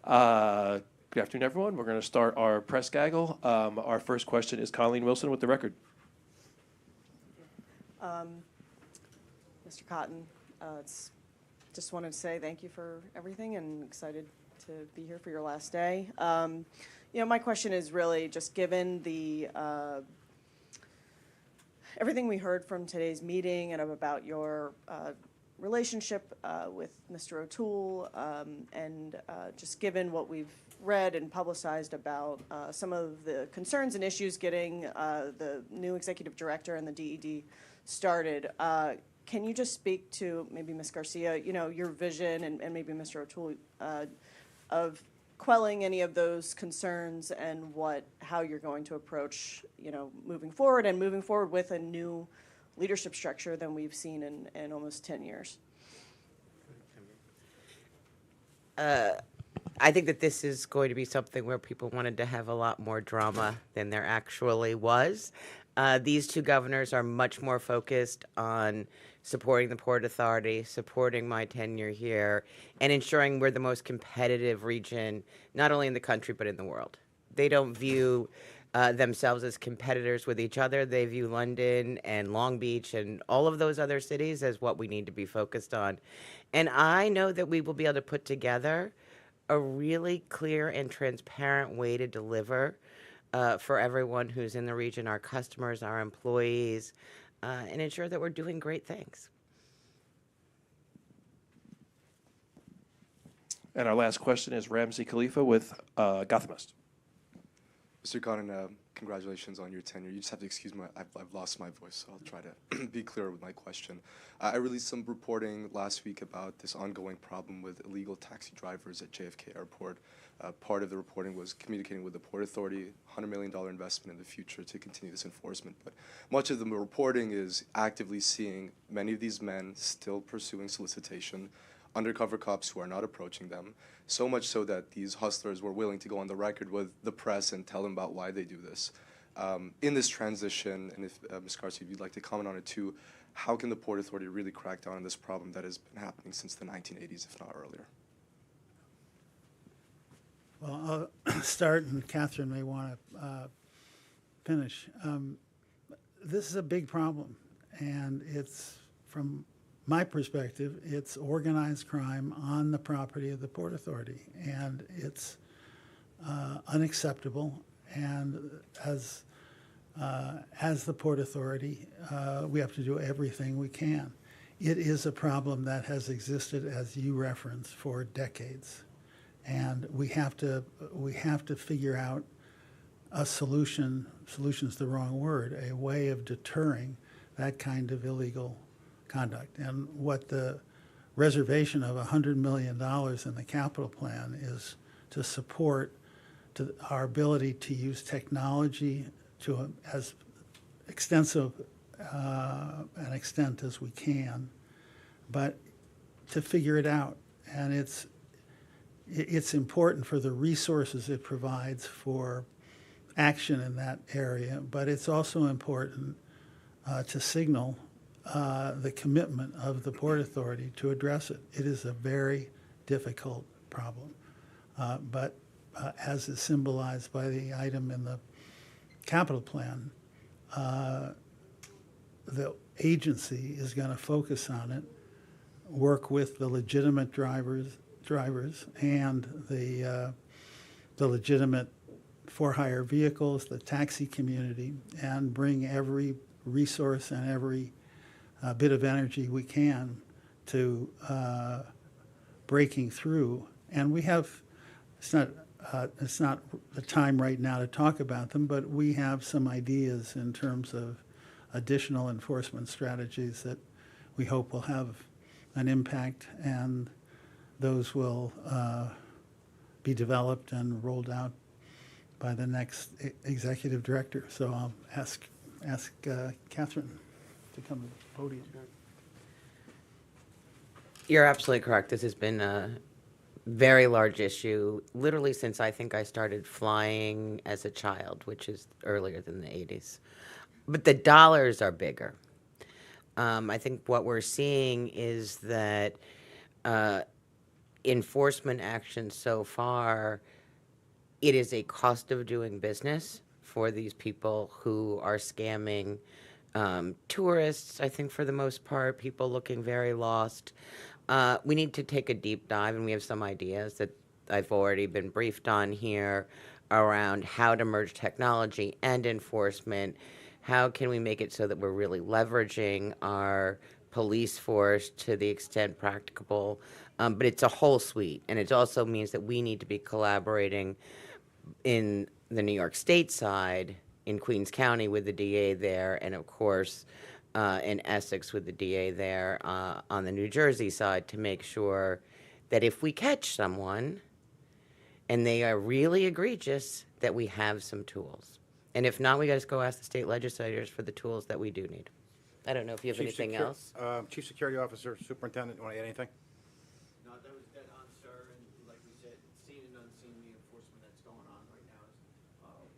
Good afternoon, everyone. We're going to start our press gaggle. Our first question is Colleen Wilson with the record. Mr. Cotton, just wanted to say thank you for everything and excited to be here for your last day. My question is really just given the everything we heard from today's meeting and about your relationship with Mr. O'Toole, and just given what we've read and publicized about some of the concerns and issues getting the new executive director and the DED started, can you just speak to, maybe Ms. Garcia, your vision and maybe Mr. O'Toole of quelling any of those concerns and how you're going to approach, moving forward with a new leadership structure than we've seen in almost 10 years? I think that this is going to be something where people wanted to have a lot more drama than there actually was. These two governors are much more focused on supporting the Port Authority, supporting my tenure here, and ensuring we're the most competitive region, not only in the country, but in the world. They don't view themselves as competitors with each other. They view London and Long Beach and all of those other cities as what we need to be focused on. And I know that we will be able to put together a really clear and transparent way to deliver for everyone who's in the region, our customers, our employees, and ensure that we're doing great things. And our last question is Ramsey Khalifa with Gothamist. Mr. Cotton, congratulations on your tenure. You just have to excuse me, I've lost my voice, so I'll try to be clear with my question. I released some reporting last week about this ongoing problem with illegal taxi drivers at JFK Airport. Part of the reporting was communicating with the Port Authority, $100 million investment in the future to continue this enforcement. But much of the reporting is actively seeing many of these men still pursuing solicitation, undercover cops who are not approaching them, so much so that these hustlers were willing to go on the record with the press and tell them about why they do this. In this transition, and if Ms. Garcia, if you'd like to comment on it too, how can the Port Authority really crack down on this problem that has been happening since the 1980s, if not earlier? Well, I'll start, and Catherine may want to finish. This is a big problem, and it's, from my perspective, it's organized crime on the property of the Port Authority, and it's unacceptable. And as the Port Authority, we have to do everything we can. It is a problem that has existed, as you referenced, for decades. And we have to figure out a solution. Solution's the wrong word. A way of deterring that kind of illegal conduct. And what the reservation of $100 million in the capital plan is to support our ability to use technology to as extensive an extent as we can, but to figure it out. And it's important for the resources it provides for action in that area, but it's also important to signal the commitment of the Port Authority to address it. It is a very difficult problem, but as is symbolized by the item in the capital plan, the agency is going to focus on it, work with the legitimate drivers and the legitimate for-hire vehicles, the taxi community, and bring every resource and every bit of energy we can to breaking through. And we have, it's not the time right now to talk about them, but we have some ideas in terms of additional enforcement strategies that we hope will have an impact, and those will be developed and rolled out by the next executive director. So I'll ask Catherine to come to the podium. You're absolutely correct. This has been a very large issue, literally since I think I started flying as a child, which is earlier than the 80s. But the dollars are bigger. I think what we're seeing is that enforcement action so far, it is a cost of doing business for these people who are scamming tourists, I think for the most part, people looking very lost. We need to take a deep dive, and we have some ideas that I've already been briefed on here around how to merge technology and enforcement. How can we make it so that we're really leveraging our police force to the extent practicable? But it's a whole suite, and it also means that we need to be collaborating in the New York State side, in Queens County with the DA there, and of course, in Essex with the DA there on the New Jersey side to make sure that if we catch someone and they are really egregious, that we have some tools. And if not, we got to go ask the state legislators for the tools that we do need. I don't know if you have anything else. Chief Security Officer, Superintendent, you want to add anything? No, that was dead on, sir, and like we said, seen and unseen, the enforcement that's going on right now is,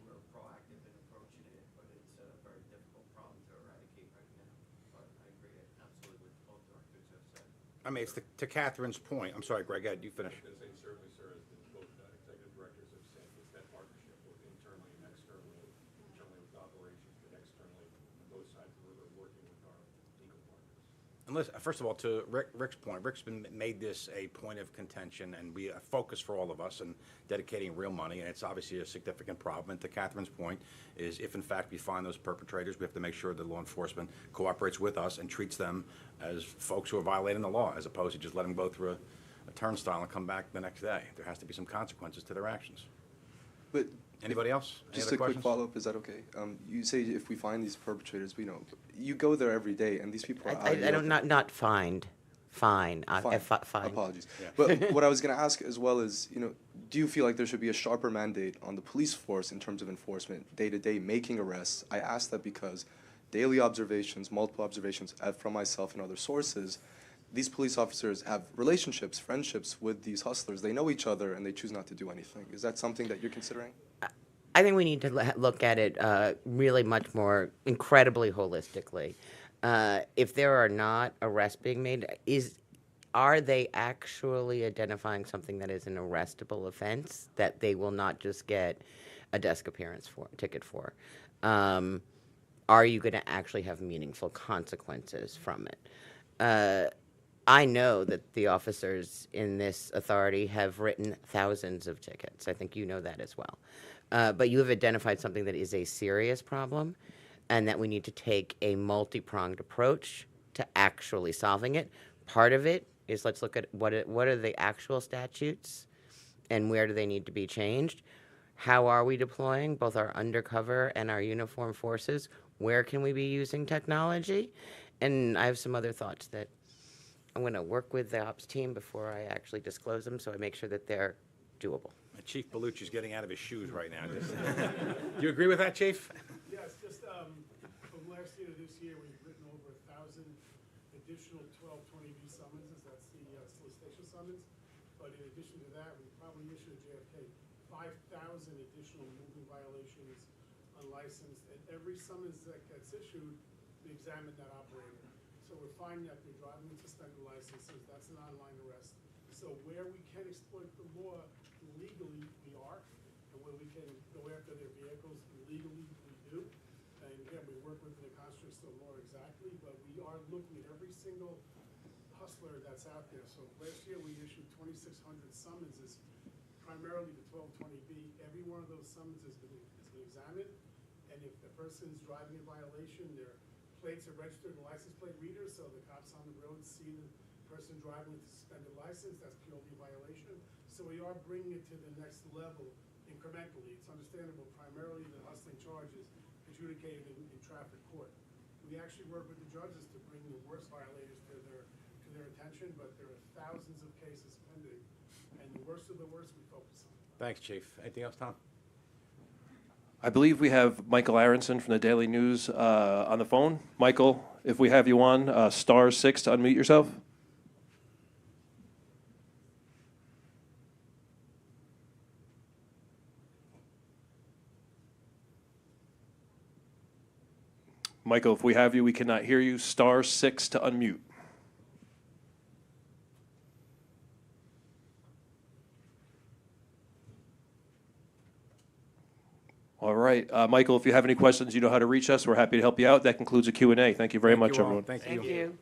we're proactive in approaching it, but it's a very difficult problem to eradicate right now. But I agree absolutely with both directors have said. I mean, it's to Catherine's point. I'm sorry, Greg, you finish. I was going to say, certainly, sir, as both executive directors have said, it's that partnership both internally and externally with operations, but externally on both sides of the river, working with our legal partners. And listen, first of all, to Rick's point, Rick's made this a point of contention and a focus for all of us and dedicating real money, and it's obviously a significant problem. And to Catherine's point is if, in fact, we find those perpetrators, we have to make sure that law enforcement cooperates with us and treats them as folks who are violating the law, as opposed to just letting them go through a turnstile and come back the next day. There has to be some consequences to their actions. But Anybody else? Any just other a quick questions? follow-up, is that okay? You say if we find these perpetrators, we know, you go there every day, and these people are out I here don't, not find, fine. Fine. Fine. Apologies. Yeah. But what I was going to ask as well is, do you feel like there should be a sharper mandate on the police force in terms of enforcement, day-to-day making arrests? I ask that because daily observations, multiple observations from myself and other sources, these police officers have relationships, friendships with these hustlers. They know each other, and they choose not to do anything. Is that something that you're considering? I think we need to look at it really much more incredibly holistically. If there are not arrests being made, are they actually identifying something that is an arrestable offense that they will not just get a desk appearance ticket for? Are you going to actually have meaningful consequences from it? I know that the officers in this authority have written thousands of tickets. I think you know that as well. But you have identified something that is a serious problem and that we need to take a multi-pronged approach to actually solving it. Part of it is let's look at what are the actual statutes and where do they need to be changed. How are we deploying both our undercover and our uniformed forces? Where can we be using technology? And I have some other thoughts that I'm going to work with the ops team before I actually disclose them so I make sure that they're doable. Chief Bellucci's getting out of his shoes right now. Do you agree with that, Chief? Yes, just from last year to this year, we've written over 1,000 additional 1220B summonses. That's the solicitation summons. But in addition to that, we probably issued at JFK 5,000 additional moving violations unlicensed. And every summons that gets issued, we examine that operator. So we're finding that they're driving with suspended licenses. That's an online arrest. So where we can exploit the law legally, we are, and where we can go after their vehicles legally, we do. And again, we work within the constructs of the law exactly, but we are looking at every single hustler that's out there. So last year we issued 2,600 summonses, primarily the 1220B. Every one of those summonses has been examined, and if the person's driving in violation, their plates are registered in license plate readers, so the cops on the road see the person driving with a suspended license, that's purely a violation. So we are bringing it to the next level incrementally. It's understandable primarily the hustling charges adjudicated in traffic court. We actually work with the judges to bring the worst violators to their attention, but there are thousands of cases pending, and the worst of the worst we focus on. Thanks, Chief. Anything else, Tom? I believe we have Michael Aronson from the Daily News on the phone. Michael, if we have you on, *6 to unmute yourself. Michael, if we have you, we cannot hear you. *6 to unmute. All right. Michael, if you have any questions, you know how to reach us. We're happy to help you out. That concludes the Q&A. Thank you very Thank much, you all. everyone. Thank Thank you. you.